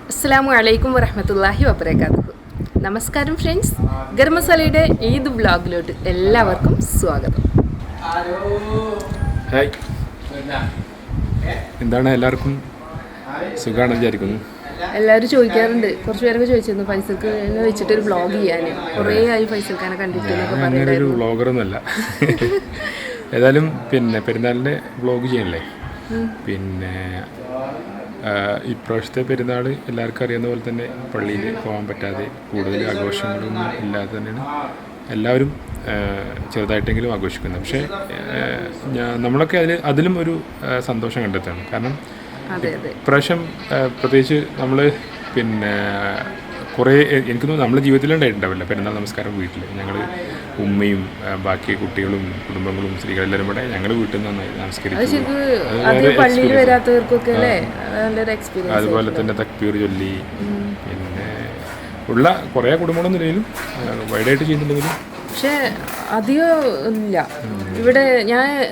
അസ്സലാമു അലൈക്കും വറഹ്മത്തുള്ളാഹി വബറകാതുഹു. നമസ്കാരം ഫ്രണ്ട്സ്, ഗരം മസാലയുടെ ഈദ് വ്ളോഗിലോട്ട് എല്ലാവർക്കും സ്വാഗതം. ഹായ്, എന്താണ് എല്ലാവർക്കും സുഖമാണെന്ന് വിചാരിക്കുന്നു. എല്ലാവരും ചോദിക്കാറുണ്ട്, കുറച്ച് പേരൊക്കെ ചോദിച്ചിരുന്നു ഫൈസൽക്ക് വെച്ചിട്ട് ഒരു വ്ളോഗ് ചെയ്യാൻ. കുറേ ആയി ഫൈസൽക്കാനെ കണ്ടിട്ട്. അങ്ങനെ ഒരു വ്ളോഗറൊന്നുമല്ല. ഏതായാലും പെരുന്നാളിൻ്റെ വ്ളോഗ് ചെയ്യണല്ലേ. പിന്നെ ഇപ്രാവശ്യത്തെ പെരുന്നാൾ എല്ലാവർക്കും അറിയാവുന്ന പോലെ തന്നെ പള്ളിയിൽ പോകാൻ പറ്റാതെ കൂടുതൽ ആഘോഷങ്ങളൊന്നും ഇല്ലാതെ തന്നെയാണ് എല്ലാവരും ചെറുതായിട്ടെങ്കിലും ആഘോഷിക്കുന്നത്. പക്ഷേ നമ്മളൊക്കെ അതിലും ഒരു സന്തോഷം കണ്ടെത്തുകയാണ്. കാരണം ഇപ്രാവശ്യം പ്രത്യേകിച്ച് നമ്മൾ കുറേ എനിക്ക് തോന്നുന്നു നമ്മുടെ ജീവിതത്തിലുണ്ടായിട്ടുണ്ടാവില്ല പെരുന്നാൾ നമസ്കാരം വീട്ടിൽ. ഞങ്ങൾ ഉമ്മയും ബാക്കി കുട്ടികളും കുടുംബങ്ങളും സ്ത്രീകളെല്ലാവരും കൂടെ ഞങ്ങൾ വീട്ടിൽ നിന്ന് നന്നായി നമസ്കരിച്ചു. അതുപോലെ തന്നെ തക്ബീർ ചൊല്ലി പിന്നെ ഉള്ള കുറേ കുടുംബങ്ങളൊന്നും ഇല്ലെങ്കിലും വൈഡായിട്ട് ചെയ്യുന്നുണ്ടെങ്കിലും പക്ഷേ അധികം ഇല്ല. ഇവിടെ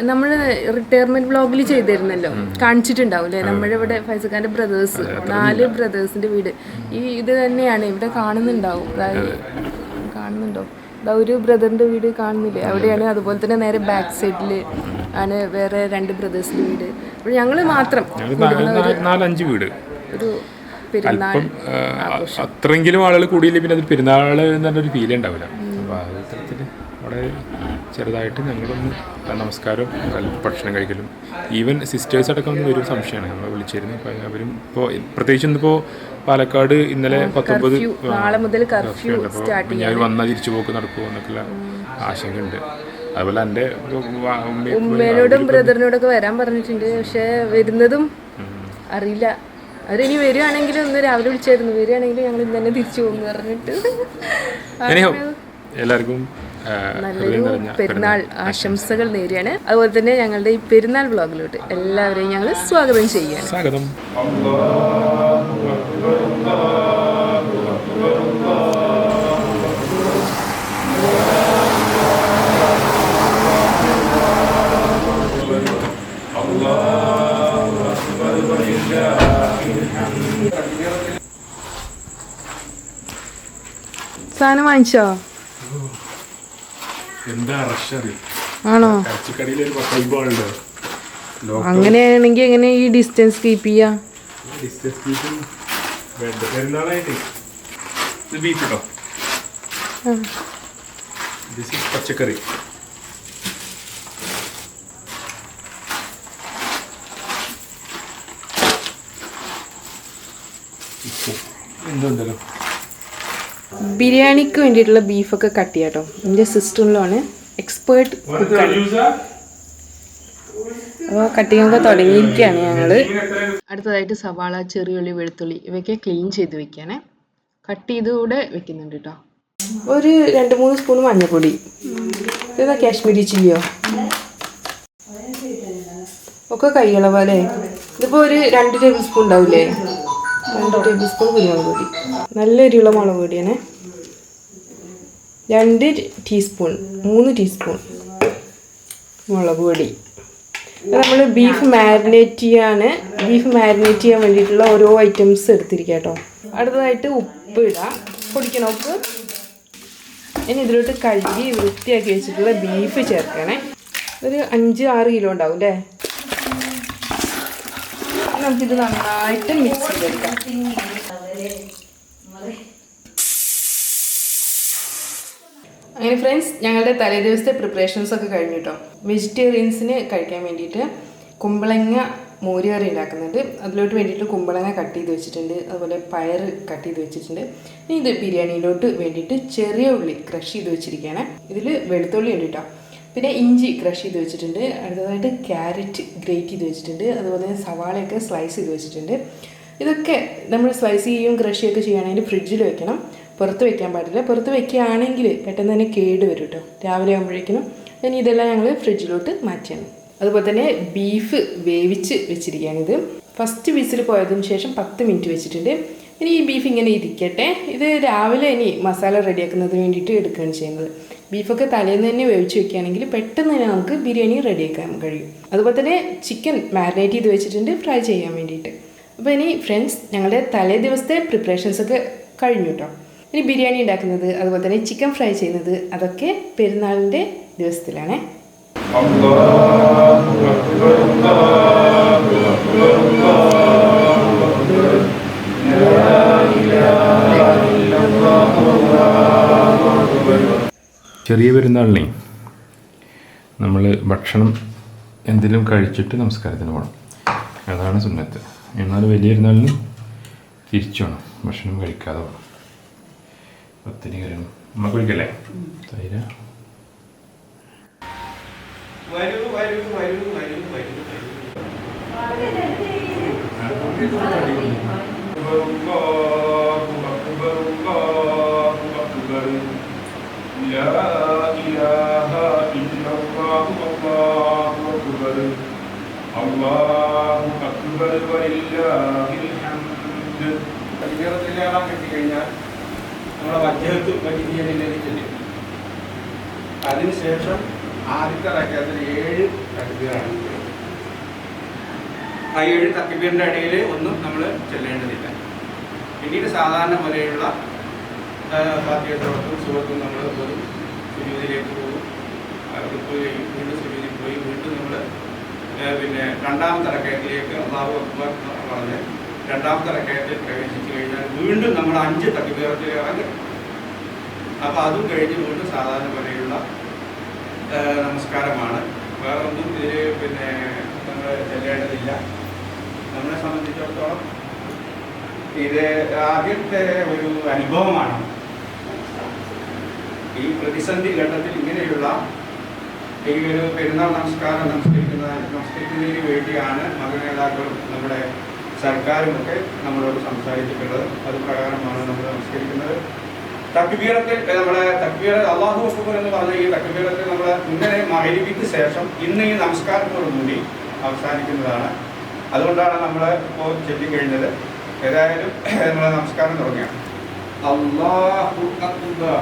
നമ്മൾ റിട്ടയർമെന്റ് വ്ളോഗിൽ ചെയ്തിരുന്നല്ലോ, കാണിച്ചിട്ടുണ്ടാവില്ലേ നമ്മുടെ ഇവിടെ ഫൈസൽഖാന്റെ ബ്രദേഴ്സ്, 4 ബ്രദേഴ്സിന്റെ വീട് ഇത് തന്നെയാണ്. ഇവിടെ കാണുന്നുണ്ടാവും, കാണുന്നുണ്ടോ? ഒരു ബ്രദറിന്റെ വീട് കാണുന്നില്ലേ, അവിടെയാണ്. അതുപോലെ തന്നെ നേരെ ബാക്ക് സൈഡിൽ ആണ് വേറെ 2 ബ്രദേഴ്സിന്റെ വീട്. അപ്പോൾ ഞങ്ങൾ മാത്രം 4-5 വീട് ഒരു പെരുന്നാൾ അത്രയെങ്കിലും ആളുകൾ കൂടിയില്ല, പിന്നെ അത് പെരുന്നാൾ എന്നൊരു ഫീൽ ഉണ്ടാവില്ല. അപ്പോൾ ആ തരത്തിൽ അവിടെ ചെറുതായിട്ട് ഞങ്ങളൊന്ന് നമസ്കാരം ഭക്ഷണം കഴിക്കലും ഈവൻ സിസ്റ്റേഴ്സ് അടക്കം ഒന്ന് വരും സംശയമാണ്. നമ്മൾ വിളിച്ചിരുന്നു. അവരും ഇപ്പോൾ പ്രത്യേകിച്ച് ഇന്നിപ്പോൾ പാലക്കാട് ഇന്നലെ 19 ഞാൻ വന്നാൽ തിരിച്ചു പോക്ക് നടക്കുമോ എന്നൊക്കെയുള്ള ആശങ്കയുണ്ട്. അതുപോലെ എൻ്റെ ഉമ്മേനോടും ബ്രദറിനോടൊക്കെ വരാൻ പറഞ്ഞിട്ടുണ്ട്. പക്ഷെ വരുന്നതും അറിയില്ല. അവരിനി വരുവാണെങ്കിൽ ഒന്ന് രാവിലെ വിളിച്ചായിരുന്നു, വരുവാണെങ്കിൽ ഞങ്ങൾ ഇന്ന് തന്നെ തിരിച്ചു പോകുന്നു പറഞ്ഞിട്ട്. എല്ലാവർക്കും നല്ലൊരു പെരുന്നാൾ ആശംസകൾ നേരെയാണ്. അതുപോലെ തന്നെ ഞങ്ങളുടെ ഈ പെരുന്നാൾ വ്ളോഗിലോട്ട് എല്ലാവരെയും ഞങ്ങൾ സ്വാഗതം ചെയ്യുകയാണ്. സ്വാഗതം. സാധനം വാങ്ങിച്ചോ? ആണോ? അങ്ങനെയാണെങ്കിൽ എങ്ങനെ ഈ ഡിസ്റ്റൻസ് കീപ്പ് ചെയ്യാ? പച്ചക്കറി എന്തുണ്ടല്ലോ. ബിരിയാണിക്ക് വേണ്ടിയിട്ടുള്ള ബീഫൊക്കെ കട്ട് ചെയ്യാം കേട്ടോ. എൻ്റെ സിസ്റ്ററിലാണ് എക്സ്പേർട്ട് കുക്കാണ്. അപ്പോൾ കട്ട് ചെയ്യാനൊക്കെ തുടങ്ങിയിരിക്കുകയാണ് ഞങ്ങൾ. അടുത്തതായിട്ട് സവാള, ചെറിയുള്ളി, വെളുത്തുള്ളി ഇവയൊക്കെ ക്ലീൻ ചെയ്ത് വെക്കാനേ കട്ട് ചെയ്ത് കൂടെ വെക്കുന്നുണ്ട് കേട്ടോ. ഒരു 2-3 സ്പൂൺ മഞ്ഞൾപ്പൊടി. ഇതാ കാശ്മീരി ചില്ലിയോ ഒക്കെ കൈയളവ് അല്ലേ. ഇതിപ്പോൾ ഒരു 2 ടേബിൾ സ്പൂൺ ഉണ്ടാവില്ലേ? 2 ടേബിൾ സ്പൂൺ കുരുമുളക് പൊടി, നല്ല എരിയുള്ള മുളക് പൊടിയാണ്. 2 ടീസ്പൂൺ 3 ടീസ്പൂൺ മുളക് പൊടി. നമ്മൾ ബീഫ് മാരിനേറ്റ് ചെയ്യാൻ വേണ്ടിയിട്ടുള്ള ഓരോ ഐറ്റംസ് എടുത്തിരിക്കുക കേട്ടോ. അടുത്തതായിട്ട് ഉപ്പ് ഇടാം, പൊടിക്കണം ഉപ്പ്. ഇനി ഇതിലോട്ട് കഴുകി വൃത്തിയാക്കി വെച്ചിട്ടുള്ള ബീഫ് ചേർക്കണേ. ഒരു 5-6 കിലോ ഉണ്ടാവും അല്ലേ. നമുക്കിത് നന്നായിട്ട് മിക്സ് ചെയ്തെടുക്കാം. അങ്ങനെ ഫ്രണ്ട്സ്, ഞങ്ങളുടെ തലേ ദിവസത്തെ പ്രിപ്പറേഷൻസ് ഒക്കെ കഴിഞ്ഞു കേട്ടോ. വെജിറ്റേറിയൻസിന് കഴിക്കാൻ വേണ്ടിയിട്ട് കുമ്പളങ്ങ മോരുകറി ഉണ്ടാക്കുന്നുണ്ട്. അതിലോട്ട് വേണ്ടിയിട്ട് കുമ്പളങ്ങ കട്ട് ചെയ്ത് വെച്ചിട്ടുണ്ട്, അതുപോലെ പയർ കട്ട് ചെയ്ത് വെച്ചിട്ടുണ്ട്. ഇനി ഇത് ബിരിയാണിയിലോട്ട് വേണ്ടിയിട്ട് ചെറിയ ഉള്ളി ക്രഷ് ചെയ്ത് വെച്ചിരിക്കുകയാണ്. ഇതിൽ വെളുത്തുള്ളി ഉണ്ട് കേട്ടോ. പിന്നെ ഇഞ്ചി ക്രഷ് ചെയ്ത് വെച്ചിട്ടുണ്ട്. അടുത്തതായിട്ട് ക്യാരറ്റ് ഗ്രേറ്റ് ചെയ്ത് വെച്ചിട്ടുണ്ട്. അതുപോലെ തന്നെ സവാളയൊക്കെ സ്ലൈസ് ചെയ്ത് വെച്ചിട്ടുണ്ട്. ഇതൊക്കെ നമ്മൾ സ്ലൈസ് ചെയ്യും ക്രഷ് ചെയ്യുകയൊക്കെ ചെയ്യുകയാണെങ്കിൽ ഫ്രിഡ്ജിൽ വെക്കണം, പുറത്ത് വെക്കാൻ പാടില്ല. പുറത്ത് വെക്കുകയാണെങ്കിൽ പെട്ടെന്ന് തന്നെ കേട് വരും കേട്ടോ, രാവിലെ ആകുമ്പോഴേക്കും. ഇനി ഇതെല്ലാം ഞങ്ങൾ ഫ്രിഡ്ജിലോട്ട് മാറ്റിയാണ്. അതുപോലെ തന്നെ ബീഫ് വേവിച്ച് വെച്ചിരിക്കുകയാണിത്. ഫസ്റ്റ് വിസിൽ പോയതിന് ശേഷം 10 മിനിറ്റ് വെച്ചിട്ടുണ്ട്. ഇനി ഈ ബീഫ് ഇങ്ങനെ ഇരിക്കട്ടെ. ഇത് രാവിലെ ഇനി മസാല റെഡിയാക്കുന്നതിന് വേണ്ടിയിട്ട് എടുക്കുകയാണ് ചെയ്യുന്നത്. ബീഫൊക്കെ തലേന്ന് തന്നെ വേവിച്ച് വെക്കുകയാണെങ്കിൽ പെട്ടെന്ന് തന്നെ നമുക്ക് ബിരിയാണി റെഡിയാക്കാൻ കഴിയും. അതുപോലെ തന്നെ ചിക്കൻ മാരിനേറ്റ് ചെയ്ത് വെച്ചിട്ടുണ്ട് ഫ്രൈ ചെയ്യാൻ വേണ്ടിയിട്ട്. അപ്പോൾ ഇനി ഫ്രണ്ട്സ് ഞങ്ങളുടെ തലേ ദിവസത്തെ പ്രിപ്പറേഷൻസൊക്കെ കഴിഞ്ഞു കേട്ടോ. ഇനി ബിരിയാണി ഉണ്ടാക്കുന്നത് അതുപോലെ തന്നെ ചിക്കൻ ഫ്രൈ ചെയ്യുന്നത് അതൊക്കെ പെരുന്നാളിൻ്റെ ദിവസത്തിലാണേ. ചെറിയ പെരുന്നാളിനെ നമ്മൾ ഭക്ഷണം എന്തെങ്കിലും കഴിച്ചിട്ട് നമസ്കാരത്തിന് പോകണം, അതാണ് സുന്നത്ത്. എന്നാൽ വലിയ പെരുന്നാളിന് തിരിച്ചു വേണം, ഭക്ഷണം കഴിക്കാതെ പോകണം. പത്തിരി കറിയണം നമുക്ക് ഒഴിക്കല്ലേ തൈര. കിട്ടിക്കഴിഞ്ഞാൽ നമ്മളെ വജ്ജഹത്ത് വലിയ ചെല്ലും. അതിനുശേഷം ആദ്യത്തെ റക്അത്തിൽ 7 തക്ബീറാണ്. ആ 7 തക്ബീറിൻ്റെ ഇടയിൽ ഒന്നും നമ്മൾ ചെല്ലേണ്ടതില്ല. പിന്നീട് സാധാരണ പോലെയുള്ള ഫാത്തിഹത്തും സൂറത്തും നമ്മൾ ഒരു സുജൂദിലേക്ക് പോകും, വീണ്ടും സുജൂദിൽ പോയി വീണ്ടും നമ്മൾ പിന്നെ രണ്ടാമത്തെ റക്അത്തിലേക്ക് അല്ലാഹു അക്ബർ പറഞ്ഞ് രണ്ടാമത്തെ റക്അത്തിൽ പ്രവേശിച്ചു കഴിഞ്ഞാൽ വീണ്ടും നമ്മൾ 5 തക്ബീറത്തിൽ ഇറങ്ങും. അപ്പോൾ അതും കഴിഞ്ഞ് വീണ്ടും സാധാരണ പോലെയുള്ള നമസ്കാരമാണ്. വേറെ ഒന്നും ഇതിൽ പിന്നെ നമ്മൾ ചെല്ലേണ്ടതില്ല. നമ്മളെ സംബന്ധിച്ചിടത്തോളം ഇത് ആദ്യത്തെ ഒരു അനുഭവമാണ്. ഈ പ്രതിസന്ധി ഘട്ടത്തിൽ ഇങ്ങനെയുള്ള ഈ ഒരു പെരുന്നാൾ നമസ്കരിക്കുന്നതിന് വേണ്ടിയാണ് മതനേതാക്കളും നമ്മുടെ സർക്കാരുമൊക്കെ നമ്മളോട് സംസാരിച്ചിട്ടുള്ളത്. അത് പ്രകാരമാണ് നമ്മൾ നമസ്കരിക്കുന്നത്. തക്ബീറത്തിൽ നമ്മളെ തക്ബീർ അല്ലാഹു അക്ബർ എന്ന് പറഞ്ഞ ഈ തക്ബീറത്തിൽ നമ്മൾ ഇങ്ങനെ മഗ്‌രിബിക്ക് ശേഷം ഇന്ന് ഈ നമസ്കാരത്തോടുകൂടി അവസാനിക്കുന്നതാണ്. അതുകൊണ്ടാണ് നമ്മൾ ഇപ്പോൾ ചൊല്ലിക്കഴിഞ്ഞത്. ഏതായാലും നമ്മളെ നമസ്കാരം തുടങ്ങിയാണ്. അല്ലാഹു അക്ബർ.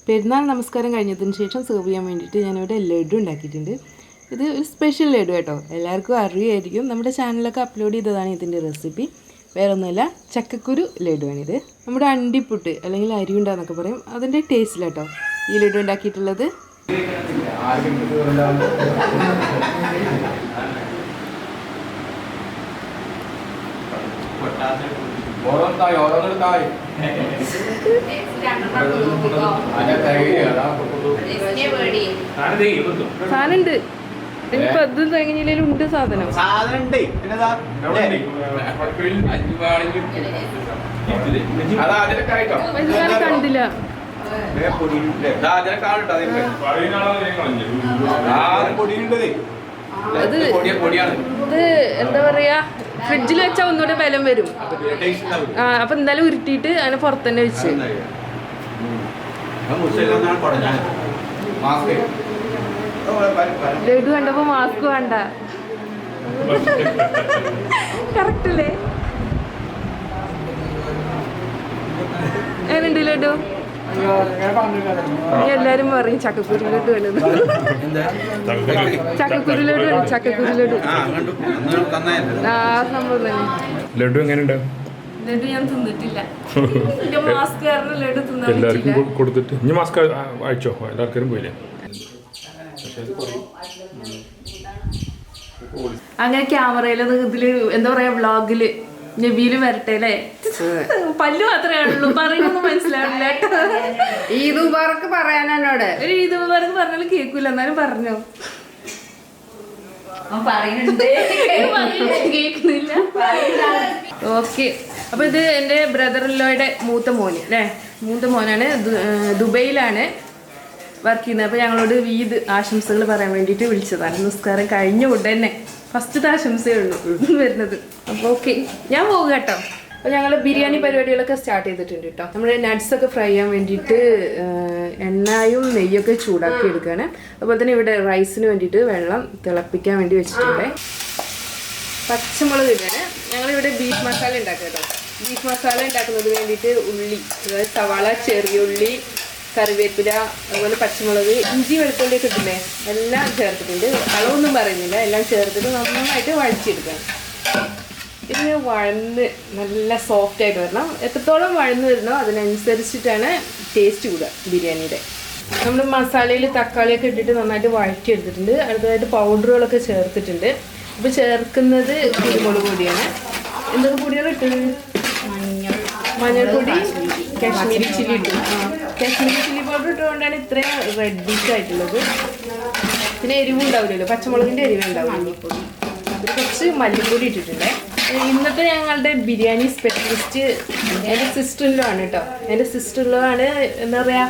പെരുന്നാൾ നമസ്കാരം കഴിഞ്ഞതിന് ശേഷം സെർവ് ചെയ്യാൻ വേണ്ടിയിട്ട് ഞാനിവിടെ ലഡു ഉണ്ടാക്കിയിട്ടുണ്ട്. ഇത് ഒരു സ്പെഷ്യൽ ലഡു കേട്ടോ, എല്ലാവർക്കും അറിയുമായിരിക്കും. നമ്മുടെ ചാനലൊക്കെ അപ്ലോഡ് ചെയ്തതാണ് ഇതിൻ്റെ റെസിപ്പി. വേറെ ഒന്നുമില്ല, ചക്കക്കുരു ലഡുവാണിത്. നമ്മുടെ അണ്ടിപ്പുട്ട് അല്ലെങ്കിൽ അരിയുണ്ടെന്നൊക്കെ പറയും, അതിൻ്റെ ടേസ്റ്റിലാട്ടോ ഈ ലഡു ഉണ്ടാക്കിയിട്ടുള്ളത്. സാധനമുണ്ട്, ഇപ്പൊ അതും തേങ്ങയിലും ഉണ്ട് സാധനം. കണ്ടില്ല. അത് ഇത് എന്താ പറയാ, ഫ്രിഡ്ജിൽ വെച്ചാൽ ഒന്നുകൂടെ ബലം വരും. അപ്പൊ എന്തായാലും ഉരുട്ടിയിട്ട് അതിനെ പുറത്ത് തന്നെ വെച്ച്. ലഡു കണ്ടപ്പോ മാസ്ക് വേണ്ട, കറക്റ്റ് അല്ലേ? എങ്ങനെയുണ്ട് ലഡു? എല്ലാരും പറയും ചക്കക്കുരു ലഡു വേണ്ടത്. ചക്കക്കുരു ലഡു ആണ്, ചക്കക്കുരു ലഡു. ആ സംഭവം തന്നെ. ലഡു എങ്ങനെയുണ്ട്? ലഡു ഞാൻ തിന്നിട്ടില്ല, മാസ്ക് കാരണം ലഡു തിന്നാൻ. എല്ലാവർക്കും കൊടുത്തിട്ട് ഇനി മാസ്ക് അയച്ചോ, എല്ലാവർക്കും പോയില്ലേ? അങ്ങനെ ക്യാമറയിൽ ഇതില് എന്താ പറയാ, വ്ളോഗില് നബിയില് വരട്ടെ അല്ലേ? പല്ല് മാത്രമേ ഉള്ളൂ, പറയുന്നൊന്നും മനസ്സിലാവില്ല. ഈദ് മുബാറക്ക് പറയാനോട് ഒരു ഈദ് മുബാറക്ക് പറഞ്ഞാലും കേൾക്കൂല, എന്നാലും പറഞ്ഞോ. കേൾക്കുന്നില്ല. ഓക്കെ, അപ്പൊ ഇത് എൻ്റെ ബ്രദറിലോയുടെ മൂത്ത മോന് അല്ലേ, മൂത്ത മോനാണ്. ദുബൈയിലാണ് വർക്ക് ചെയ്യുന്നത്. അപ്പോൾ ഞങ്ങളോട് ഈദ് ആശംസകൾ പറയാൻ വേണ്ടിയിട്ട് വിളിച്ചതാണ്. നമസ്കാരം കഴിഞ്ഞ ഉടനെ ഫസ്റ്റത്തെ ആശംസയേ ഉള്ളൂ വരുന്നത്. അപ്പോൾ ഓക്കെ, ഞാൻ പോകുക കേട്ടോ. അപ്പോൾ ഞങ്ങൾ ബിരിയാണി പരിപാടികളൊക്കെ സ്റ്റാർട്ട് ചെയ്തിട്ടുണ്ട് കേട്ടോ. നമ്മുടെ നട്ട്സൊക്കെ ഫ്രൈ ചെയ്യാൻ വേണ്ടിയിട്ട് എണ്ണയും നെയ്യൊക്കെ ചൂടാക്കി എടുക്കുകയാണ്. അതുപോലെ തന്നെ ഇവിടെ റൈസിന് വേണ്ടിയിട്ട് വെള്ളം തിളപ്പിക്കാൻ വേണ്ടി വെച്ചിട്ടുണ്ട്. പച്ചമുളക് ഇടാണ്. ഞങ്ങളിവിടെ ബീഫ് മസാല ഉണ്ടാക്കുക കേട്ടോ. ബീഫ് മസാല ഉണ്ടാക്കുന്നത് വേണ്ടിയിട്ട് ഉള്ളി, അതായത് സവാള, ചെറിയ ഉള്ളി, കറിവേപ്പില, അതുപോലെ പച്ചമുളക്, ഇഞ്ചി, വെളുത്തുള്ളിയൊക്കെ ഇട്ടില്ലേ, എല്ലാം ചേർത്തിട്ടുണ്ട്. അളവൊന്നും പറയുന്നില്ല, എല്ലാം ചേർത്തിട്ട് നന്നായിട്ട് വഴച്ചെടുക്കണം. ഇതിന് വഴന്ന് നല്ല സോഫ്റ്റായിട്ട് വരണം. എത്രത്തോളം വഴന്ന് വരുന്നോ അതിനനുസരിച്ചിട്ടാണ് ടേസ്റ്റ് കൂടുക ബിരിയാണിയുടെ. നമ്മൾ മസാലയിൽ തക്കാളിയൊക്കെ ഇട്ടിട്ട് നന്നായിട്ട് വഴറ്റിയെടുത്തിട്ടുണ്ട്. അടുത്തതായിട്ട് പൗഡറുകളൊക്കെ ചേർത്തിട്ടുണ്ട്. ഇപ്പോൾ ചേർക്കുന്നത് കുരുമുളക് പൊടിയാണ്. എന്തൊക്കെ പൊടിയാണ് ഇട്ടത്? മഞ്ഞൾപ്പൊടി, കാശ്മീരി ചില്ലി ഇട്ടു. കാശ്മീരി ചില്ലി പൗഡർ ഇട്ടുകൊണ്ടാണ് ഇത്രയും റെഡിഷ് ആയിട്ടുള്ളത്. പിന്നെ എരിവും ഉണ്ടാവില്ലല്ലോ, പച്ചമുളകിൻ്റെ എരിവ് ഉണ്ടാവും. അതിൽ കുറച്ച് മല്ലിപ്പൊടി ഇട്ടിട്ടുണ്ട്. ഇന്നത്തെ ഞങ്ങളുടെ ബിരിയാണി സ്പെഷ്യലിസ്റ്റ് എൻ്റെ സിസ്റ്ററിലോ ആണ് കേട്ടോ. എൻ്റെ സിസ്റ്ററിലോ ആണ് എന്താ പറയുക,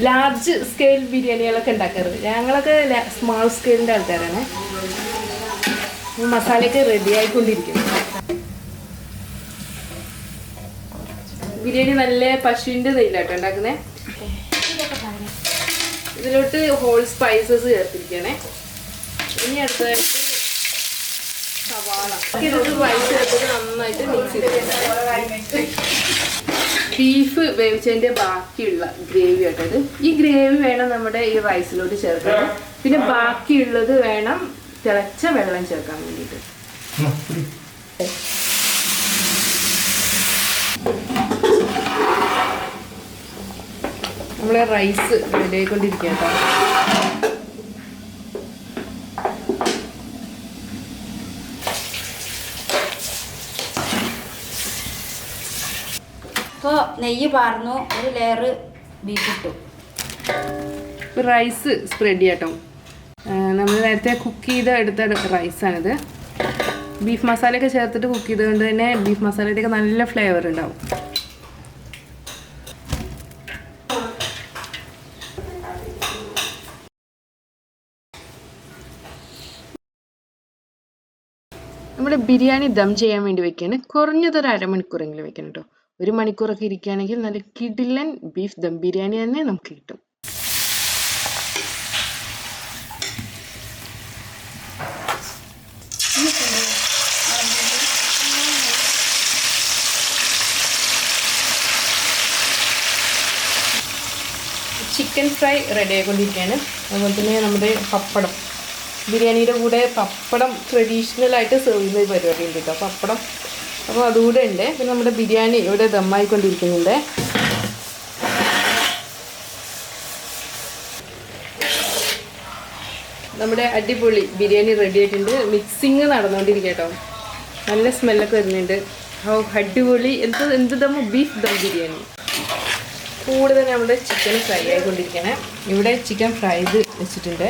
ലാർജ് സ്കെയിൽ ബിരിയാണികളൊക്കെ ഉണ്ടാക്കാറ്. ഞങ്ങളൊക്കെ സ്മാൾ സ്കെയിലിൻ്റെ ആൾക്കാരാണ്. മസാലയൊക്കെ റെഡി ആയിക്കൊണ്ടിരിക്കുന്നു. ബിരിയാണി നല്ല പശുവിൻ്റെ നെയ്യിലാട്ടോ ഉണ്ടാക്കുന്നത്. ഇതിലോട്ട് ഹോൾ സ്പൈസസ് ചേർത്തിരിക്കുകയാണേ. ഇനി അടുത്തതായിട്ട് സവാള റൈസ് ചേർത്തിട്ട് നന്നായിട്ട് മിക്സ് ചെയ്തിട്ടുണ്ട്. ബീഫ് വേവിച്ചതിൻ്റെ ബാക്കിയുള്ള ഗ്രേവി ആട്ടോ ഇത്. ഈ ഗ്രേവി വേണം നമ്മുടെ ഈ റൈസിലോട്ട് ചേർക്കാൻ. പിന്നെ ബാക്കിയുള്ളത് വേണം തിളച്ച വെള്ളം ചേർക്കാൻ വേണ്ടിയിട്ട്. നമ്മളെ റൈസ് റെഡി ആയിക്കൊണ്ടിരിക്കുക കേട്ടോ. ഇപ്പോൾ നെയ്യ് പാർന്നു, ഒരു ലെയർ ബീഫ് ഇട്ടു. റൈസ് സ്പ്രെഡ് ചെയ്യാട്ടോ. നമ്മൾ നേരത്തെ കുക്ക് ചെയ്ത് എടുത്ത റൈസാണിത്. ബീഫ് മസാലയൊക്കെ ചേർത്തിട്ട് കുക്ക് ചെയ്തുകൊണ്ട് തന്നെ ബീഫ് മസാലയുടെയൊക്കെ നല്ല ഫ്ലേവർ ഉണ്ടാവും. നമ്മുടെ ബിരിയാണി ദം ചെയ്യാൻ വേണ്ടി വെക്കുകയാണ്. കുറഞ്ഞതൊരു അരമണിക്കൂറെങ്കിലും വെക്കണം കേട്ടോ. 1 മണിക്കൂറൊക്കെ ഇരിക്കുകയാണെങ്കിൽ നല്ല കിടിലൻ ബീഫ് ദം ബിരിയാണി തന്നെ നമുക്ക് കിട്ടും. ചിക്കൻ ഫ്രൈ റെഡി ആയിക്കൊണ്ടിരിക്കുകയാണ്. അതുപോലെ തന്നെ നമ്മുടെ പപ്പടം, ബിരിയാണിയുടെ കൂടെ പപ്പടം ട്രഡീഷണലായിട്ട് സെർവ് ചെയ്യുന്ന ഒരു പരിപാടി ഉണ്ട് കേട്ടോ, പപ്പടം. അപ്പോൾ അതുകൂടെ ഉണ്ട്. പിന്നെ നമ്മുടെ ബിരിയാണി ഇവിടെ ദമ്മായിക്കൊണ്ടിരിക്കുന്നുണ്ട്. നമ്മുടെ അടിപൊളി ബിരിയാണി റെഡി ആയിട്ടുണ്ട്. മിക്സിങ് നടന്നുകൊണ്ടിരിക്കുക കേട്ടോ. നല്ല സ്മെല്ലൊക്കെ വരുന്നുണ്ട്. അടിപൊളി എന്ത് ദമ്മ ബീഫ് ദം ബിരിയാണി. കൂടെ തന്നെ നമ്മുടെ ചിക്കൻ ഫ്രൈ ആയിക്കൊണ്ടിരിക്കുകയാണ്. ഇവിടെ ചിക്കൻ ഫ്രൈഡ് വെച്ചിട്ടുണ്ട്.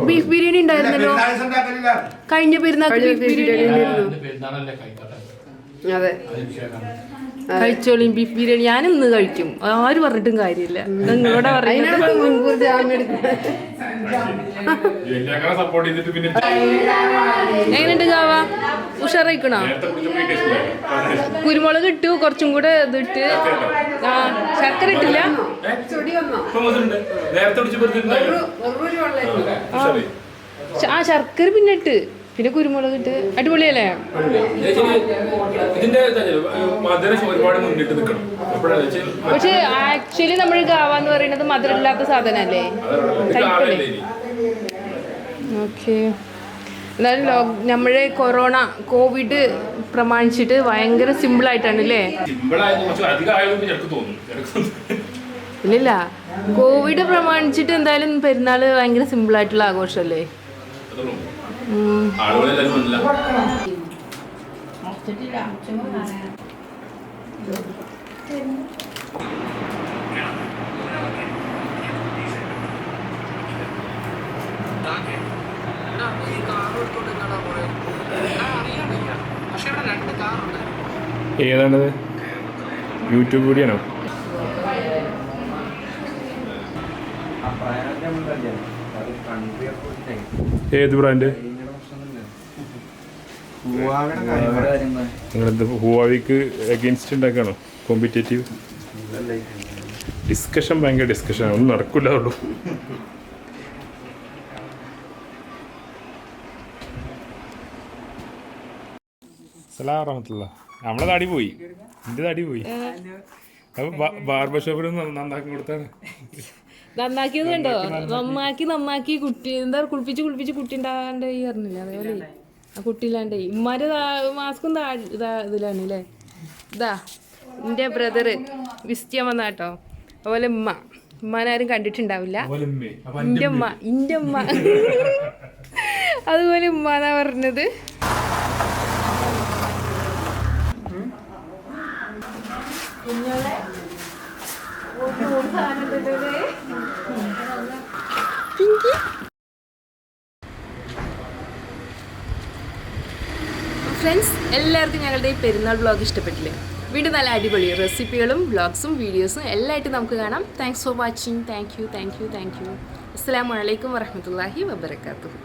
ബീഫ് ബിരിയാണി ഉണ്ടായിരുന്നല്ലോ കഴിഞ്ഞ പെരുന്നാൾ. ബീഫ് ബിരിയാണി അതെ, കഴിച്ചോളിയും ബീഫ് ബിരിയാണി. ഞാൻ ഇന്ന് കഴിക്കും, ആരും പറഞ്ഞിട്ടും കാര്യമില്ല. നിങ്ങളോടെ മുൻകൂർ ജാമ്യം എങ്ങനെയുണ്ട് ഗാവ? ഉഷാറായിക്കണോ? കുരുമുളക് ഇട്ടു, കുറച്ചും കൂടെ ഇതിട്ട്. ആ ശർക്കര ഇട്ടില്ല. ആ ശർക്കര പിന്നെ ഇട്ട്, പിന്നെ കുരുമുളക് ഇട്ട്. അടിപൊളിയല്ലേ? പക്ഷെ ആക്ച്വലി നമ്മൾ ഗാവ എന്ന് പറയുന്നത് മധുരമില്ലാത്ത സാധനല്ലേ, കഴിക്കല്ലേ? ഓക്കെ. എന്നാലും നമ്മുടെ കോവിഡ് പ്രമാണിച്ചിട്ട് ഭയങ്കര സിമ്പിളായിട്ടാണ് അല്ലേ? ഇല്ലില്ല, കോവിഡ് പ്രമാണിച്ചിട്ട് എന്തായാലും പെരുന്നാൾ ഭയങ്കര സിമ്പിളായിട്ടുള്ള ആഘോഷമല്ലേ? ഏതാണത്? യൂട്യൂബ് വീഡിയോ ആണോ? ഏത് ബ്രാൻഡ്? നിങ്ങളെന്ത് ഹുവാവിക്ക് അഗെയിൻസ്റ്റ് ഉണ്ടാക്കുകയാണോ? കോമ്പറ്റേറ്റീവ് ഡിസ്കഷൻ, ഭയങ്കര ഡിസ്കഷനാണ്, ഒന്നും നടക്കില്ലാതുള്ളൂ. അസ്സലാമു റഹ്മത്തുള്ളാഹി. നമ്മളെ താടി പോയി, എൻ്റെ താടി പോയി. അപ്പോൾ ബാർബർ ഷോപ്പിൽ നന്നാക്കി കൊടുത്താണ്. നന്നാക്കിയത് കണ്ടോ? നന്നാക്കി കുട്ടി എന്താ കുളിപ്പിച്ച് കുട്ടി ഉണ്ടാകാണ്ട് ഈ പറഞ്ഞില്ല, അതേപോലെ ആ കുട്ടി ഇല്ലാണ്ട് ഇമ്മാര് മാസ്കും ഇതിലാണ് അല്ലേ. ഇതാ എൻ്റെ ബ്രദറ് വിസിറ്റ് വന്ന കേട്ടോ. അതുപോലെ ഉമ്മാനാരും കണ്ടിട്ടുണ്ടാവില്ല. എൻ്റെ ഉമ്മ അതുപോലെ ഉമ്മാന്നാ പറഞ്ഞത്. ഫ്രണ്ട്സ്, എല്ലാവർക്കും ഞങ്ങളുടെ ഈ പെരുന്നാൾ വ്ളോഗ് ഇഷ്ടപ്പെട്ടില്ലേ? വീണ്ടും നല്ല അടിപൊളി റെസിപ്പികളും വ്ളോഗ്സും വീഡിയോസും എല്ലാമായിട്ട് നമുക്ക് കാണാം. Thanks for watching. Thank you. അസ്സലാമു അലൈക്കും വറഹ്മത്തുള്ളാഹി വബറകാതുഹു.